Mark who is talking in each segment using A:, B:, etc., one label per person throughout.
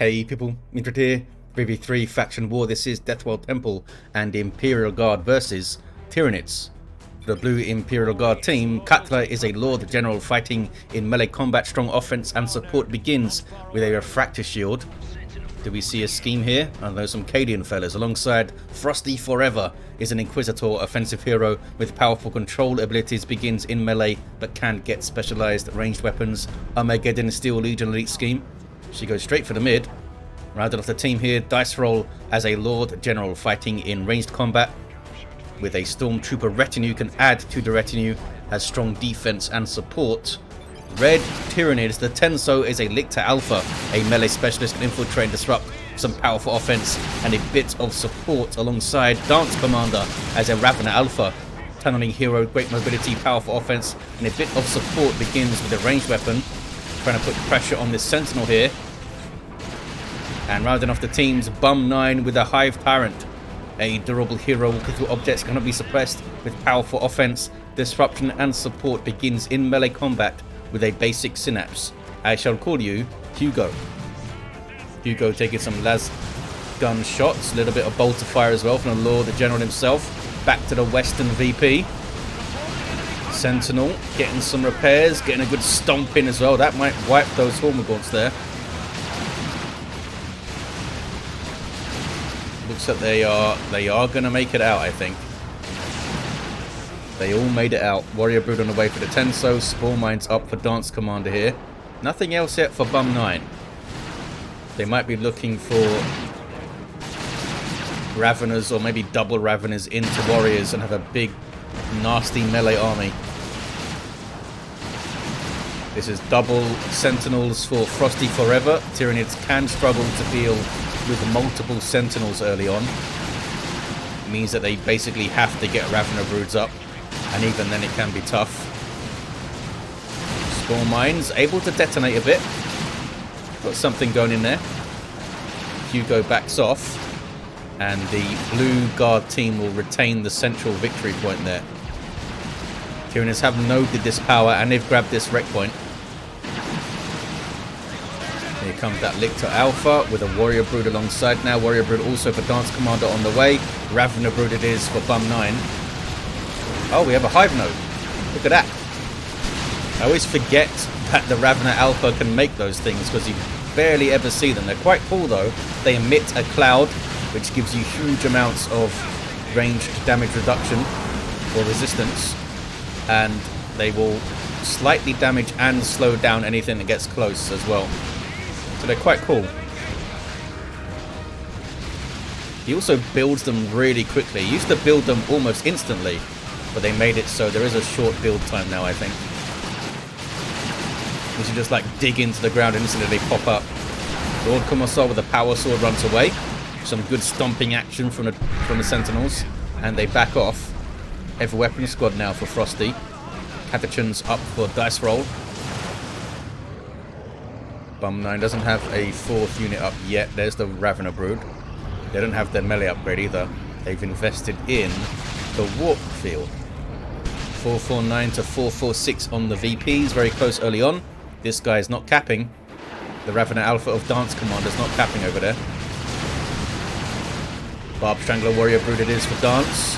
A: Hey people, Midred here, 3v3 faction war. This is Deathwell Temple and Imperial Guard versus Tyranids. For the blue Imperial Guard team, Katla is a Lord General fighting in melee combat. Strong offense and support begins with a refractor shield. Do we see a scheme here? I know some Cadian fellas. Alongside Frosty Forever is an Inquisitor offensive hero with powerful control abilities, begins in melee but can get specialized ranged weapons. Armageddon Steel Legion elite scheme. She goes straight for the mid. Rounded off the team here, Dice Roll as a Lord General fighting in ranged combat with a Stormtrooper retinue, can add to the retinue, has strong defense and support. Red Tyranids, the Tenso is a Lictor Alpha, a melee specialist, can infiltrate and disrupt, some powerful offense and a bit of support alongside DanceCommander as a Ravener Alpha. Tunneling hero, great mobility, powerful offense and a bit of support, begins with a ranged weapon. Trying to put pressure on this Sentinel here. And rounding off the teams, Bum 9 with a Hive Tyrant. A durable hero, walking through objects cannot be suppressed with powerful offense, disruption and support, begins in melee combat with a basic synapse. I shall call you Hugo. Hugo taking some las gun shots, a little bit of bolter fire as well from the Lord General himself. Back to the Western VP. Sentinel getting some repairs, getting a good stomp in as well. That might wipe those Hormagaunts there. Looks like they are going to make it out, I think. They all made it out. Warrior Brood on the way for the Tenso. Spore Mines up for DanceCommander here. Nothing else yet for Bum 9. They might be looking for Raveners or maybe double Raveners into Warriors and have a big nasty melee army. This is double Sentinels for Frosty Forever. Tyranids can struggle to deal with multiple Sentinels early on. It means that they basically have to get Ravener Broods up, and even then it can be tough. Spore Mines able to detonate a bit. Got something going in there. Hugo backs off, and the blue guard team will retain the central victory point there. Tyranids have noded this power and they've grabbed this wreck point. Here comes that Lictor Alpha with a Warrior Brood alongside. Now Warrior Brood also for DanceCommander on the way. Ravener Brood it is for Bum 9. Oh, we have a Hive node. Look at that. I always forget that the Ravener Alpha can make those things because you barely ever see them. They're quite cool though. They emit a cloud which gives you huge amounts of ranged damage reduction or resistance, and they will slightly damage and slow down anything that gets close as well. So they're quite cool. He also builds them really quickly. He used to build them almost instantly, but they made it so there is a short build time now, I think. You should just like dig into the ground and instantly they pop up. Lord Commissar with a power sword runs away. Some good stomping action from the Sentinels, and they back off. Heavy weapon squad now for Frosty. Catachan's up for Dice Roll. Bum 9 doesn't have a 4th unit up yet. There's the Ravener Brood. They don't have their melee upgrade either. They've invested in the Warp Field. 449 to 446 on the VPs. Very close early on. This guy is not capping. The Ravener Alpha of DanceCommander is not capping over there. Barb Strangler Warrior Brood it is for Dance.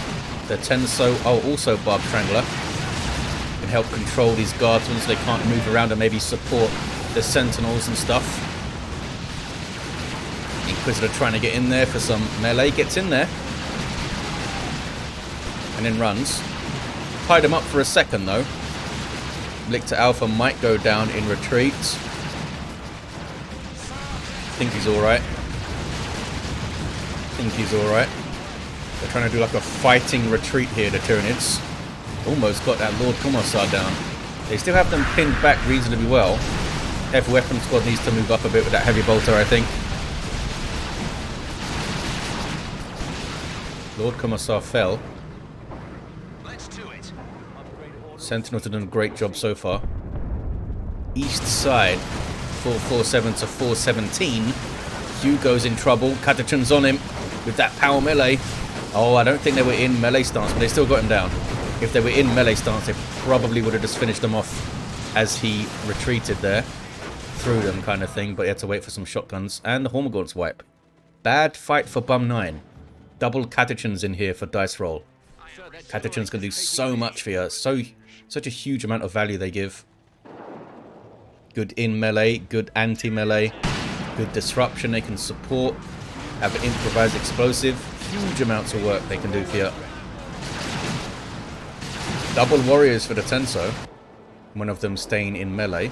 A: The Tenso, also Barb Strangler. Can help control these guardsmen so they can't move around and maybe support the Sentinels and stuff. Inquisitor trying to get in there for some melee. Gets in there. And then runs. Tied him up for a second though. Lictor Alpha might go down in retreat. I think he's alright. They're trying to do like a fighting retreat here, the Tyranids. Almost got that Lord Commissar down. They still have them pinned back reasonably well. Heavy weapon squad needs to move up a bit with that heavy bolter, I think. Lord Commissar fell. Sentinels have done a great job so far. East side, 447 to 417. Hugo's in trouble. Katachan's on him with that power melee. Oh, I don't think they were in melee stance, but they still got him down. If they were in melee stance, they probably would have just finished them off as he retreated there. through them kind of thing, but he had to wait for some shotguns. And the Hormagaunts wipe. Bad fight for Bum 9. Double Catechins in here for dice roll. Catechins can do so much for you. Such a huge amount of value they give. Good in melee, good anti-melee, good disruption they can support. Have an improvised explosive. Huge amounts of work they can do for you. Double warriors for the Tenso. One of them staying in melee.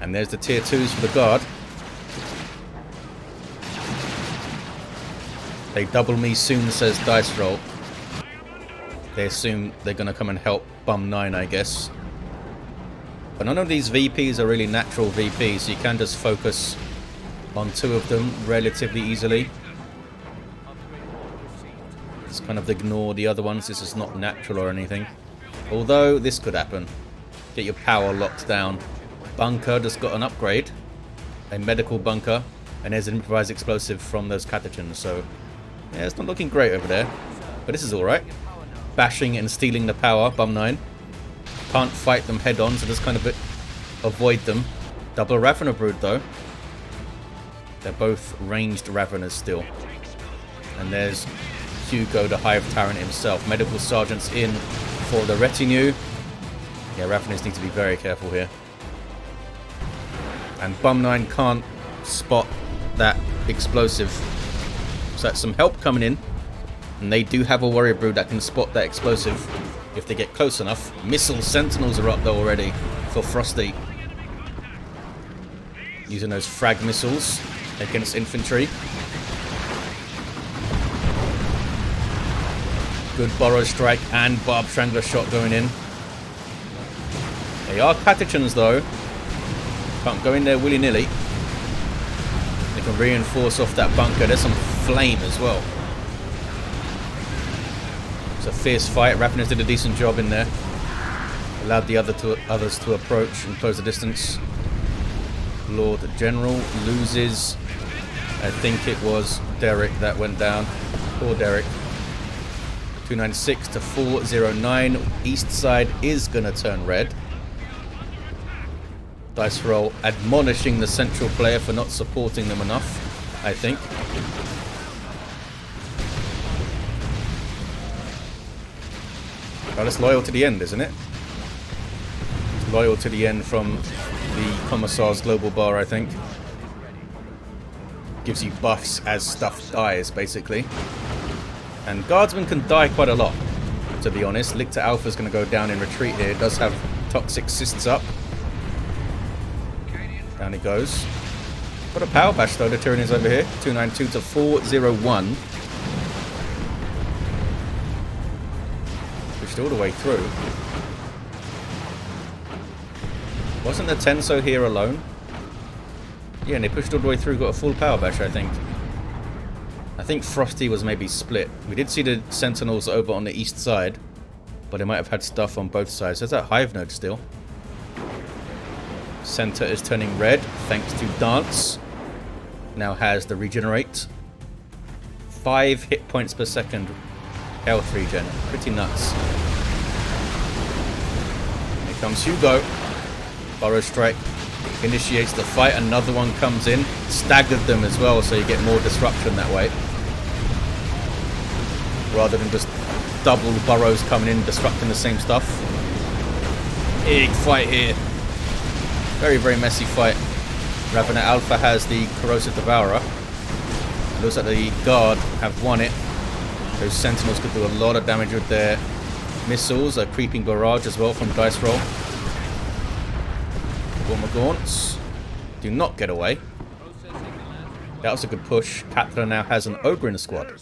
A: And there's the tier 2s for the guard. They double me soon, says dice roll. They assume they're going to come and help Bum 9, I guess. But none of these VPs are really natural VPs, so you can just focus on 2 of them relatively easily. Just kind of ignore the other ones. This is not natural or anything. Although this could happen. Get your power locked down. Bunker just got an upgrade. A medical bunker. And there's an improvised explosive from those Catechins. So, yeah, it's not looking great over there. But this is alright. Bashing and stealing the power, Bum 9. Can't fight them head on, so just kind of avoid them. Double Ravener Brood, though. They're both ranged Raveners still. And there's Hugo, the Hive Tyrant himself. Medical Sergeant's in for the retinue. Yeah, Raveners need to be very careful here. And Bum 9 can't spot that explosive. So that's some help coming in. And they do have a Warrior Brood that can spot that explosive if they get close enough. Missile Sentinels are up there already for Frosty. Using those frag missiles against infantry. Good Burrow Strike and Barb Strangler Shot going in. They are Catechins though. Can't go in there willy-nilly. They can reinforce off that bunker. There's some flame as well. It's a fierce fight. Raveners did a decent job in there. Allowed the others to approach and close the distance. Lord General loses. I think it was Derek that went down. Poor Derek. 296 to 409. East side is going to turn red. Dice roll admonishing the central player for not supporting them enough, I think. Well, it's loyal to the end, isn't it? It's loyal to the end from the Commissar's global bar, I think. Gives you buffs as stuff dies, basically. And Guardsman can die quite a lot, to be honest. Lictor Alpha's going to go down in retreat here. It does have Toxic Cysts up. Down it goes. Got a power bash though, the Tyranids over here. 292 to 401. Pushed all the way through. Wasn't the Tenso here alone? Yeah, and they pushed all the way through, got a full power bash, I think. I think Frosty was maybe split. We did see the Sentinels over on the east side, but they might have had stuff on both sides. There's that Hive node still. Center is turning red thanks to Dance. Now has the regenerate. 5 hit points per second health regen. Pretty nuts. Here comes Hugo. Burrow Strike initiates the fight. Another one comes in. Staggered them as well, so you get more disruption that way. Rather than just double burrows coming in, disrupting the same stuff. Big fight here. Very, very messy fight. Ravener Alpha has the Corrosive Devourer. It looks like the Guard have won it. Those Sentinels could do a lot of damage with their missiles. A creeping barrage as well from Dice Roll. Hormagaunts do not get away. That was a good push. Katla now has an Ogre in the squad,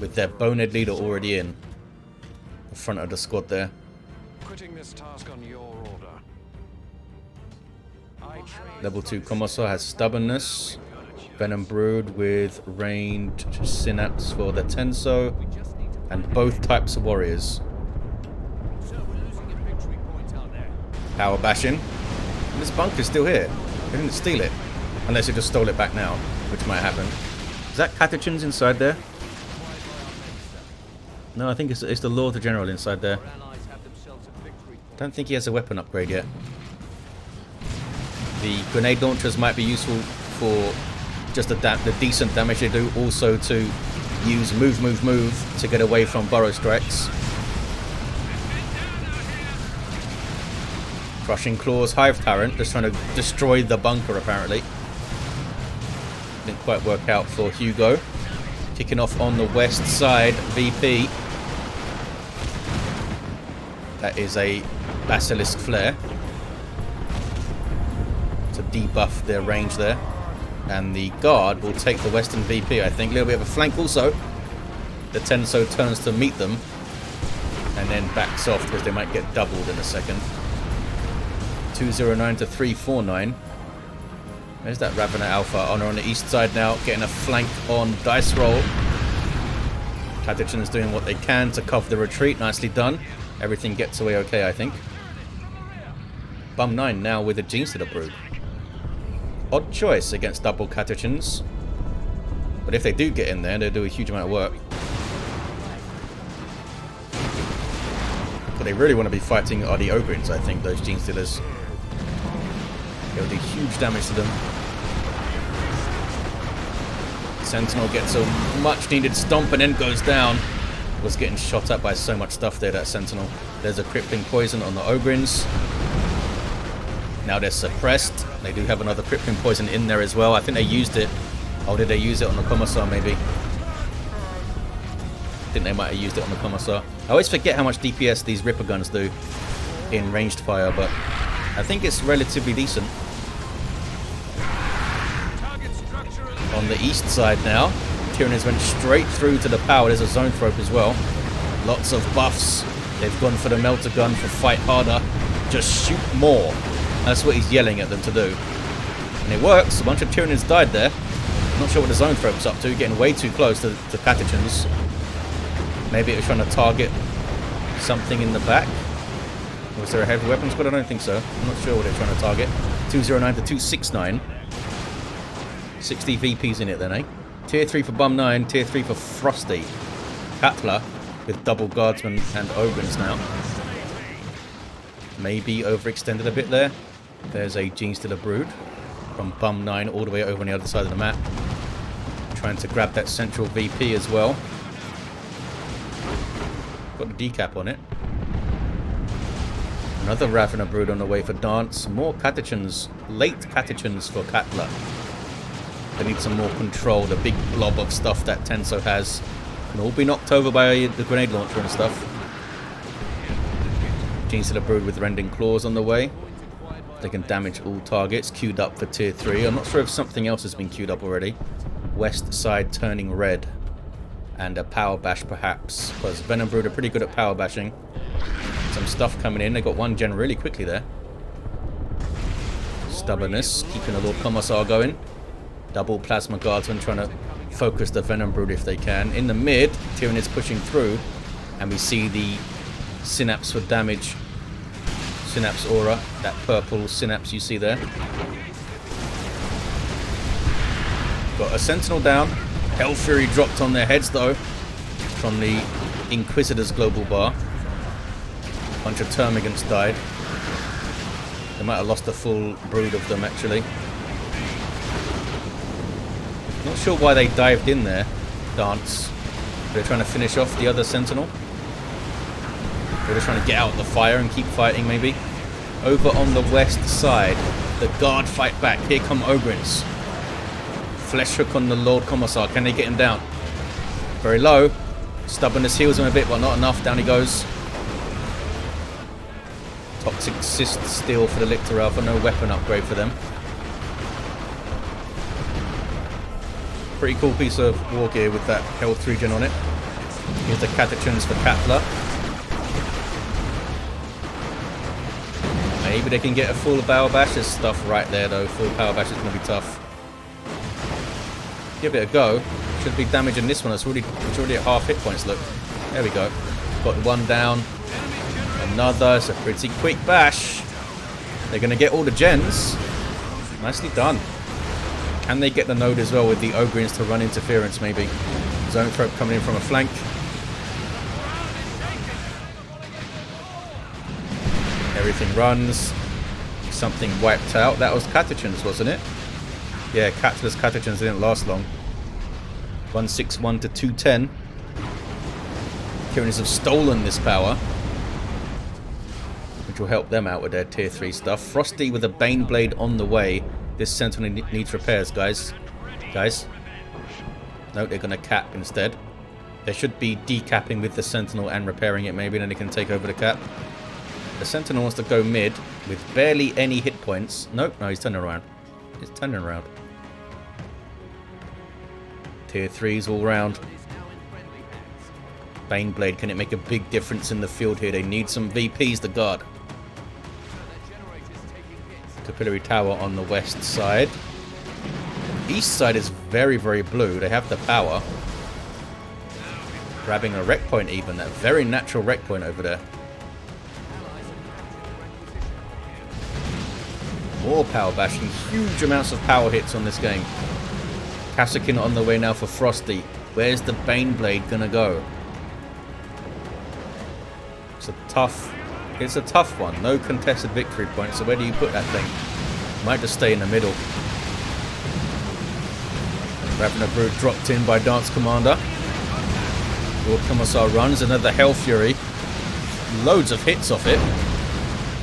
A: with their Bonehead leader already in the front of the squad there.
B: Quitting this task on your order.
A: Level 2 Commissar has Stubbornness. Venom Brood with ranged Synapse for the Tenso. And both types of warriors. Power bashing. And this bunker's still here. They didn't steal it. Unless they just stole it back now, which might happen. Is that Catechins inside there? No, I think it's the Lord General inside there. Don't think he has a weapon upgrade yet. The grenade launchers might be useful for just the decent damage they do. Also to use move to get away from burrow strikes. Crushing Claws Hive Tyrant, just trying to destroy the bunker apparently. Didn't quite work out for Hugo. Kicking off on the west side, VP. That is a Basilisk Flare to debuff their range there. And the guard will take the western VP, I think. A little bit of a flank also. The Tenso turns to meet them and then backs off because they might get doubled in a second. 209 to 349. There's that Ravener Alpha. Honor on the east side now, getting a flank on Dice Roll. Catechin's doing what they can to cover the retreat. Nicely done. Everything gets away okay, I think. Bum 9 now with a Genestealer Brood. Odd choice against double Catechins. But if they do get in there, they'll do a huge amount of work. What they really want to be fighting are the Ogrins, I think, those Genestealers. They'll do huge damage to them. Sentinel gets a much needed stomp and then goes down. Was getting shot at by so much stuff there, that Sentinel. There's a Crippling Poison on the Ogrins. Now they're suppressed. They do have another Crippling Poison in there as well. I think they used it. Oh, did they use it on the Commissar maybe? I think they might have used it on the Commissar. I always forget how much DPS these Ripper guns do in ranged fire, but I think it's relatively decent. On the east side now, Tyranids went straight through to the power. There's a Zone Thrope as well. Lots of buffs. They've gone for the Melter Gun for fight harder. Just shoot more. That's what he's yelling at them to do. And it works. A bunch of Tyranids died there. Not sure what the Zone Thrope's up to. Getting way too close to Catechins. Maybe it was trying to target something in the back. Was there a heavy weapon squad? I don't think so. I'm not sure what they're trying to target. 209 to 269. 60 VPs in it then, eh? Tier 3 for Bum 9, Tier 3 for Frosty. Katla with double Guardsmen and Ogrins now. Maybe overextended a bit there. There's a Genestealer Brood from Bum 9 all the way over on the other side of the map. Trying to grab that central VP as well. Got the decap on it. Another Ravener Brood on the way for Dance. More Catechins, late Catechins for Katla. They need some more control. The big blob of stuff that Tenso has can all be knocked over by the grenade launcher and stuff. Genestealer Brood with Rending Claws on the way. They can damage all targets. Queued up for Tier 3. I'm not sure if something else has been queued up already. West side turning red. And a Power Bash perhaps. Because Venom Brood are pretty good at Power Bashing. Some stuff coming in. They got one gen really quickly there. Stubbornness. Keeping the Lord Commissar going. Double Plasma Guardsmen trying to focus the Venom Brood if they can. In the mid, Tyranids pushing through. And we see the Synapse for damage. Synapse aura. That purple Synapse you see there. Got a Sentinel down. Hell Fury dropped on their heads though. From the Inquisitor's global bar. A bunch of Termagants died. They might have lost a full brood of them actually. Not sure why they dived in there, Dance. They're trying to finish off the other Sentinel. They're just trying to get out of the fire and keep fighting, maybe. Over on the west side, the guard fight back. Here come Ogrins. Flesh hook on the Lord Commissar. Can they get him down? Very low. Stubbornness heals him a bit, but not enough. Down he goes. Toxic Cyst Steel for the Lictor Alpha. No weapon upgrade for them. Pretty cool piece of war gear with that health regen on it. Here's the Catechins for Katla. Maybe they can get a full Power Bash. There's stuff right there though. Full Power Bash is going to be tough. Give it a go. Should be damaging this one. It's already at half hit points, look. There we go. Got one down. Another. It's a pretty quick bash. They're going to get all the gens. Nicely done. Can they get the node as well with the Ogrins to run interference maybe? Zone Thrope coming in from a flank. Everything runs. Something wiped out. That was Catechins, wasn't it? Yeah, Katla's Catechins didn't last long. 161 to 210. Tyranids have stolen this power, which will help them out with their tier 3 stuff. Frosty with a Bane Blade on the way. This Sentinel needs repairs, guys. No, they're going to cap instead. They should be decapping with the Sentinel and repairing it maybe, then they can take over the cap. The Sentinel wants to go mid with barely any hit points. Nope, no, he's turning around. He's turning around. Tier 3s all round. Baneblade, can it make a big difference in the field here? They need some VPs to guard. Capillary Tower on the west side. East side is very, very blue. They have the power. Grabbing a wreck point even. That very natural wreck point over there. More power bashing. Huge amounts of power hits on this game. Kassakin on the way now for Frosty. Where's the Baneblade gonna go? It's a tough one. No contested victory point, so where do you put that thing? Might just stay in the middle. Ravener Brood dropped in by DanceCommander. Lord Commissar runs, another Hell Fury. Loads of hits off it.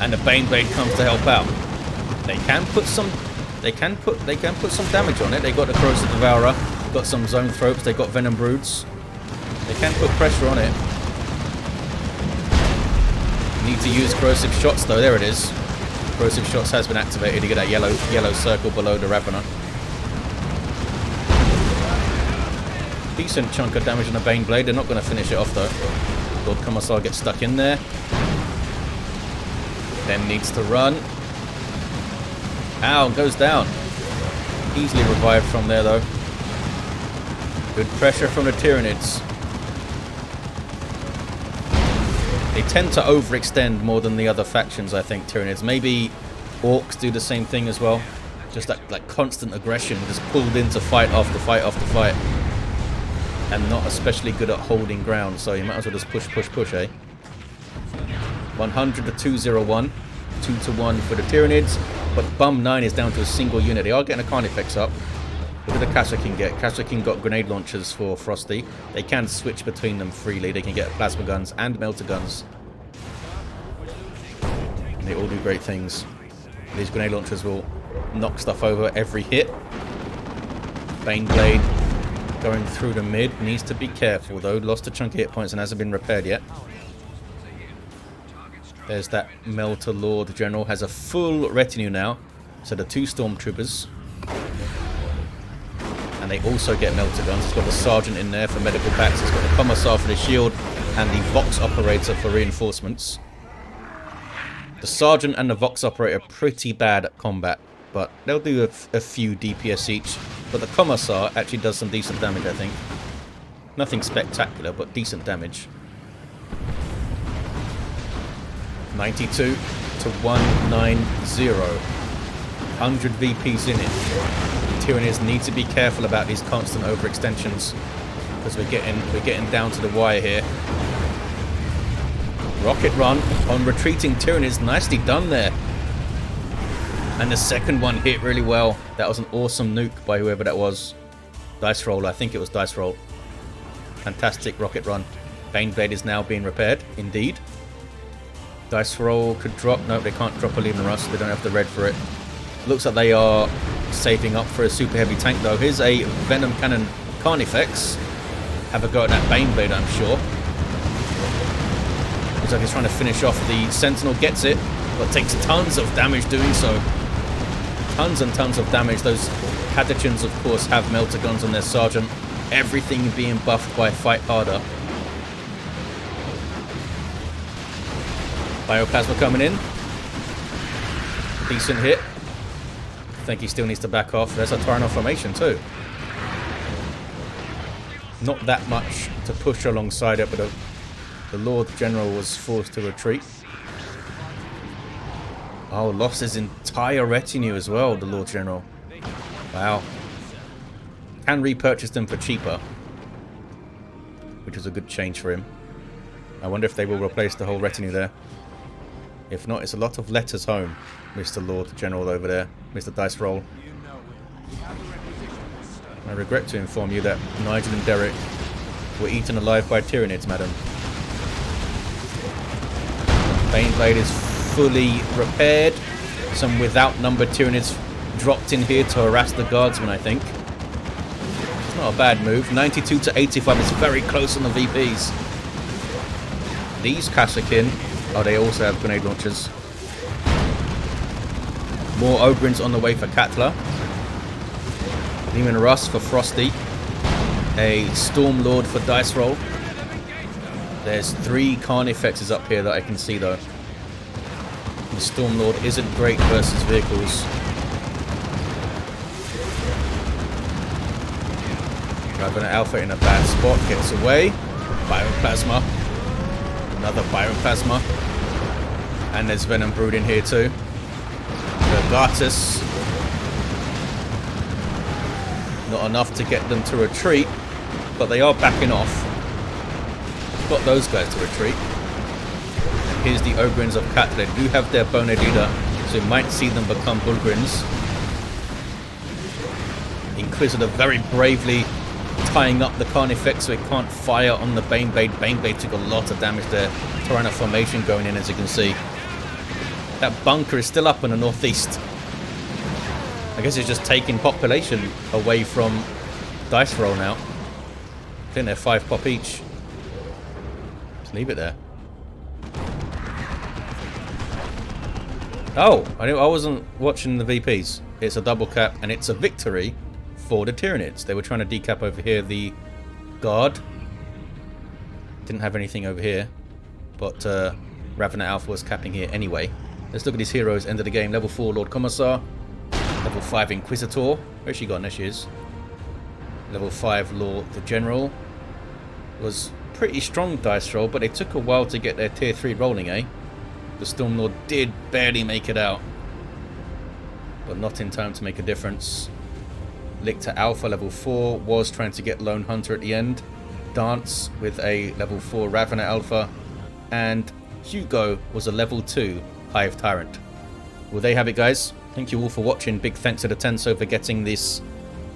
A: And the Baneblade comes to help out. They can put some damage on it. They got the Corrosive Devourer, got some Zone Thropes, they got Venom Broods. They can put pressure on it. Need to use Corrosive Shots though. There it is. Corrosive Shots has been activated. You get that yellow circle below the Ravener. Decent chunk of damage on the Baneblade. They're not going to finish it off though. Lord Commissar gets stuck in there. Then needs to run. Ow, goes down. Easily revived from there though. Good pressure from the Tyranids. They tend to overextend more than the other factions, I think, Tyranids. Maybe Orcs do the same thing as well. Just that like constant aggression, just pulled into fight after fight after fight. And not especially good at holding ground, so you might as well just push, eh? 100 to 201. 2 to 1 for the Tyranids. But Bum 9 is down to a single unit. They are getting a Carnifex up. What did the Kassakin get? Kassakin got grenade launchers for Frosty. They can switch between them freely. They can get plasma guns and melter guns. And they all do great things. These grenade launchers will knock stuff over every hit. Baneblade going through the mid. Needs to be careful though. Lost a chunk of hit points and hasn't been repaired yet. There's that Melter Lord General. Has a full retinue now. So the 2 Stormtroopers. And they also get melter guns. It's got the Sergeant in there for medical packs. It's got the Commissar for the shield. And the Vox Operator for reinforcements. The Sergeant and the Vox Operator are pretty bad at combat. But they'll do a few DPS each. But the Commissar actually does some decent damage, I think. Nothing spectacular, but decent damage. 92 to 190. 100 VPs in it. Tyranids need to be careful about these constant overextensions because we're getting down to the wire here. Rocket run on retreating Tyranids. Nicely done there. And the second one hit really well. That was an awesome nuke by whoever that was. Dice roll, I think it was dice roll. Fantastic rocket run. Baneblade is now being repaired, indeed. Dice roll could drop. No, they can't drop a Leaving Rust. They don't have the red for it. Looks like they are saving up for a super heavy tank though. Here's a Venom Cannon Carnifex. Have a go at that Baneblade, I'm sure. Looks like he's trying to finish off the Sentinel. Gets it, but takes tons of damage doing so. Tons and tons of damage. Those Catechins, of course, have melter guns on their Sergeant. Everything being buffed by Fight Harder. Bioplasma coming in. Decent hit. I think he still needs to back off. There's a Tyrant formation too. Not that much to push alongside it, but the Lord General was forced to retreat. Oh, lost his entire retinue as well, the Lord General. Wow. Can repurchase them for cheaper, which is a good change for him. I wonder if they will replace the whole retinue there. If not, it's a lot of letters home, Mr. Lord General over there, Mr. Dice Roll. I regret to inform you that Nigel and Derek were eaten alive by Tyranids, madam. Baneblade is fully repaired. Some without number Tyranids dropped in here to harass the guardsmen, I think. It's not a bad move. 92 to 85 is very close on the VPs. These Kassakin, oh, they also have grenade launchers. More Ogrins on the way for Katla. Demon Rust for Frosty. A Storm Lord for Dice Roll. There's 3 Carnifexes up here that I can see though. The Storm Lord isn't great versus vehicles. Driving an Alpha in a bad spot, gets away. Byron Plasma. Another Byron Plasma. And there's Venom Brood in here too. The Gartus. Not enough to get them to retreat, but they are backing off. Got those guys to retreat. And here's the Ogrins of Katla. They do have their Bone Leader, so you might see them become Bullgrins. Inquisitor very bravely tying up the Carnifex so it can't fire on the Baneblade. Baneblade took a lot of damage there. Tyrant formation going in, as you can see. That bunker is still up in the northeast. I guess it's just taking population away from Dice Roll now. I think they're 5 pop each. Just leave it there. Oh, I wasn't watching the VPs. It's a double cap and it's a victory for the Tyranids. They were trying to decap over here the guard. Didn't have anything over here, but Ravenant Alpha was capping here anyway. Let's look at these heroes. End of the game. Level 4 Lord Commissar. Level 5 Inquisitor. Where's she gone? There she is. Level 5 Lord the General. Was pretty strong dice roll, but it took a while to get their tier 3 rolling, eh? The Storm Lord did barely make it out, but not in time to make a difference. Lictor Alpha level 4 was trying to get Lone Hunter at the end. Dance with a level 4 Ravenant Alpha, and Hugo was a level 2 Hive Tyrant. Well, there you have it, guys. Thank you all for watching. Big thanks to the Tenso for getting this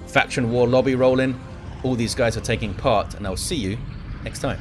A: faction war lobby rolling. All these guys are taking part, and I'll see you next time.